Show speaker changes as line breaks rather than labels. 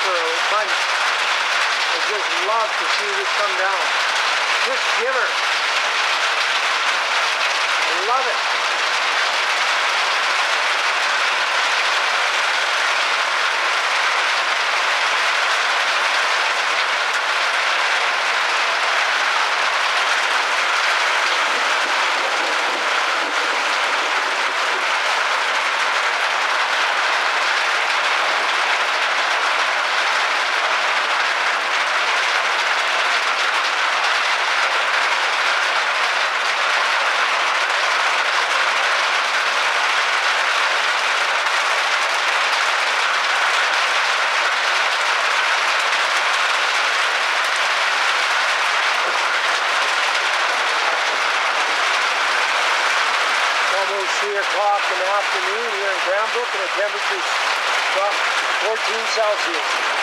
for a month. I just love to see this come down. Just shiver. I love it. Almost 3 o'clock in the afternoon here in Cranbrook, and the temperature's dropped to 14 Celsius.